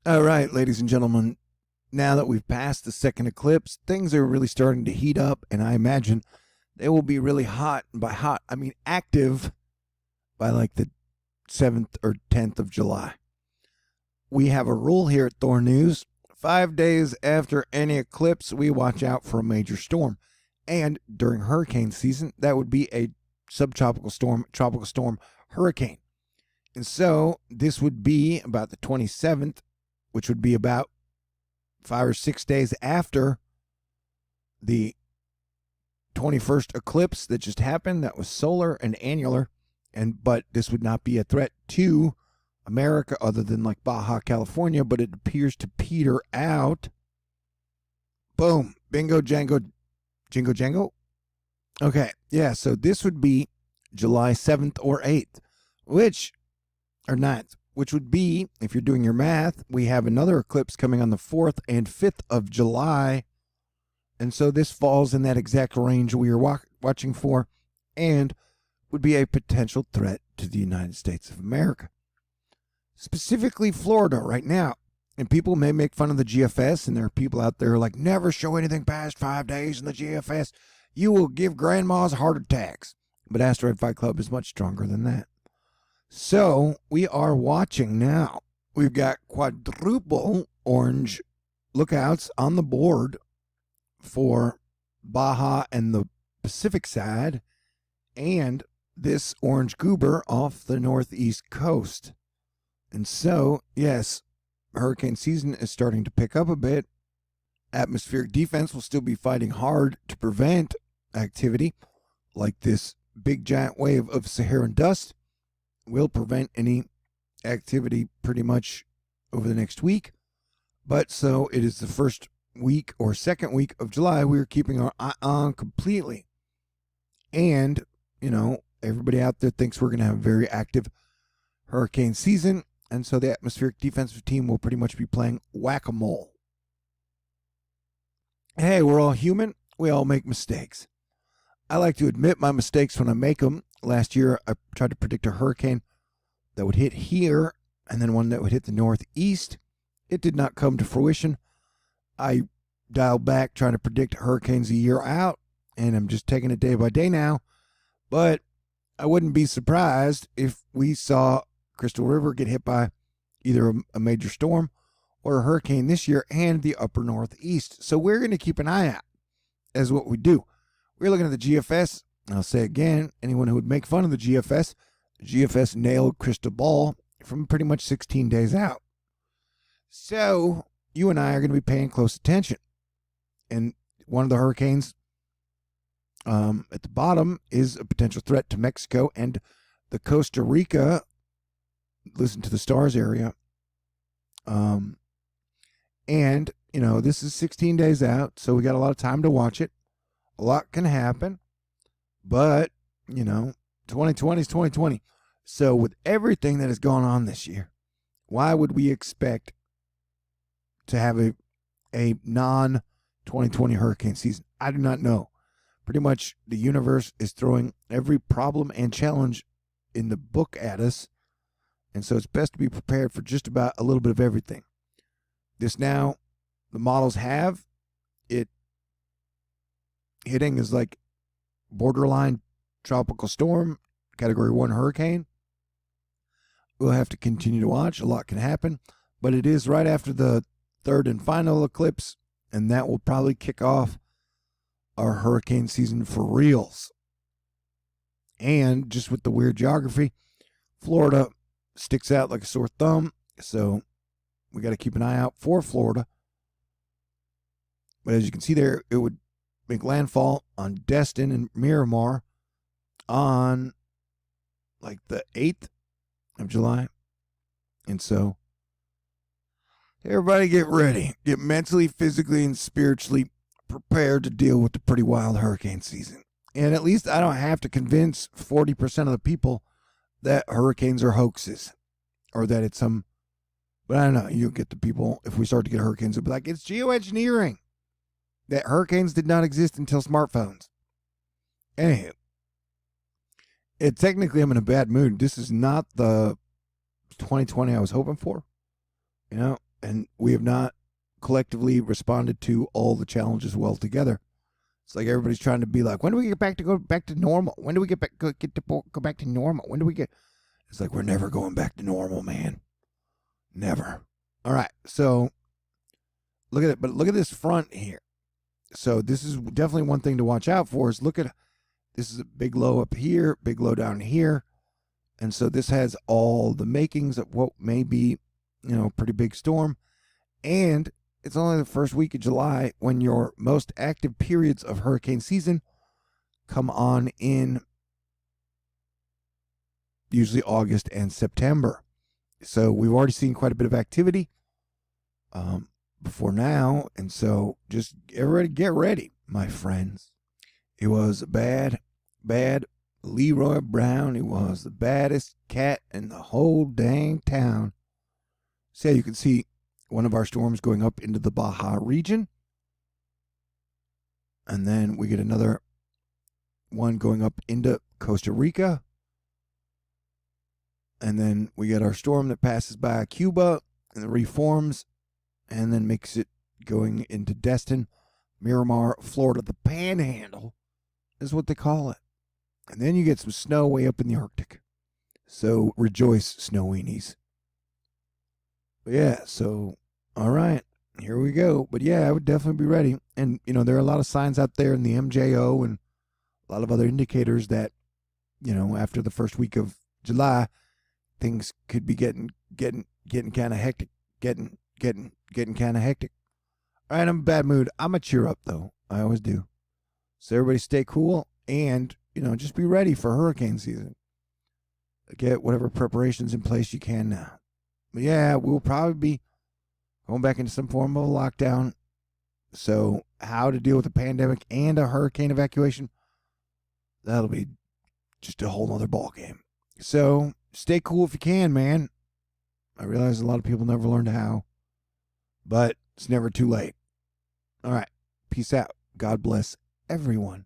All right, ladies and gentlemen, now that we've passed the second eclipse, things are really starting to heat up, and I imagine they will be really hot. And by hot, I mean active by like the 7th or 10th of July. We have a rule here at THORnews. 5 days after any eclipse, we watch out for a major storm. And during hurricane season, that would be a subtropical storm, tropical storm, hurricane. And so this would be about the 27th, which would be about 5 or 6 days after the 21st eclipse that just happened. That was solar and annular, but this would not be a threat to America other than like Baja California, but it appears to peter out. Boom, bingo jango, jingo jango. Okay, yeah, so this would be July 7th or 8th, or 9th, which would be, if you're doing your math, we have another eclipse coming on the 4th and 5th of July. And so this falls in that exact range we are watching for and would be a potential threat to the United States of America. Specifically Florida right now. And people may make fun of the GFS, and there are people out there like, never show anything past 5 days in the GFS. You will give grandmas heart attacks. But Asteroid Fight Club is much stronger than that. So we are watching now. We've got quadruple orange lookouts on the board for Baja and the Pacific side, and this orange goober off the northeast coast. And so, yes, hurricane season is starting to pick up a bit. Atmospheric defense will still be fighting hard to prevent activity like this big giant wave of Saharan dust will prevent any activity pretty much over the next week. But so it is the first week or second week of July we are keeping our eye on completely. And, everybody out there thinks we're going to have a very active hurricane season. And so the atmospheric defensive team will pretty much be playing whack-a-mole. Hey, we're all human. We all make mistakes. I like to admit my mistakes when I make them. Last year, I tried to predict a hurricane that would hit here and then one that would hit the northeast. It did not come to fruition. I dialed back trying to predict hurricanes a year out, and I'm just taking it day by day now. But I wouldn't be surprised if we saw Crystal River get hit by either a major storm or a hurricane this year and the upper northeast. So we're going to keep an eye out as what we do. We're looking at the GFS. I'll say again, anyone who would make fun of the GFS nailed crystal ball from pretty much 16 days out. So you and I are going to be paying close attention. And one of the hurricanes at the bottom is a potential threat to Mexico and the Costa Rica, listen to the stars area. And, this is 16 days out, so we got a lot of time to watch it. A lot can happen, but, 2020 is 2020. So with everything that has gone on this year, why would we expect to have a non-2020 hurricane season? I do not know. Pretty much the universe is throwing every problem and challenge in the book at us, and so it's best to be prepared for just about a little bit of everything. This now, the models have it hitting is like borderline tropical storm, category 1 hurricane. We'll have to continue to watch. A lot can happen, but it is right after the third and final eclipse, and that will probably kick off our hurricane season for reals. And just with the weird geography, Florida sticks out like a sore thumb, so we got to keep an eye out for Florida. But as you can see there, it would make landfall on Destin and Miramar on like the 8th of July. And so everybody get ready. Get mentally, physically, and spiritually prepared to deal with the pretty wild hurricane season. And at least I don't have to convince 40% of the people that hurricanes are hoaxes or that it's some, but I don't know. You'll get the people, if we start to get hurricanes, they'll be like, it's geoengineering. That hurricanes did not exist until smartphones. Anywho, technically I'm in a bad mood. This is not the 2020 I was hoping for. and we have not collectively responded to all the challenges well together. It's like everybody's trying to be like, when do we get back to go back to normal? When do we get go back to normal? When do we get? It's like we're never going back to normal, man. Never. All right, so look at it, but look at this front here. So this is definitely one thing to watch out for. Is look at this is a big low up here, big low down here, and so this has all the makings of what may be, a pretty big storm, and it's only the first week of July when your most active periods of hurricane season come on in usually August and September. So we've already seen quite a bit of activity before now. And so just everybody get ready, my friends. It was bad Leroy Brown. He was the baddest cat in the whole dang town. So you can see one of our storms going up into the Baja region. And then we get another one going up into Costa Rica. And then we get our storm that passes by Cuba and reforms and then makes it going into Destin, Miramar, Florida. The Panhandle is what they call it. And then you get some snow way up in the Arctic. So rejoice, snoweenies. But yeah, so, all right, here we go. But yeah, I would definitely be ready. And, there are a lot of signs out there in the MJO and a lot of other indicators that, after the first week of July, things could be getting kind of hectic. Getting kind of hectic. All right, I'm in a bad mood. I'm going to cheer up, though. I always do. So everybody stay cool and, just be ready for hurricane season. Get whatever preparations in place you can now. But yeah, we'll probably be going back into some form of a lockdown. So how to deal with a pandemic and a hurricane evacuation, that'll be just a whole nother ball game. So stay cool if you can, man. I realize a lot of people never learned how, but it's never too late. All right. Peace out. God bless everyone.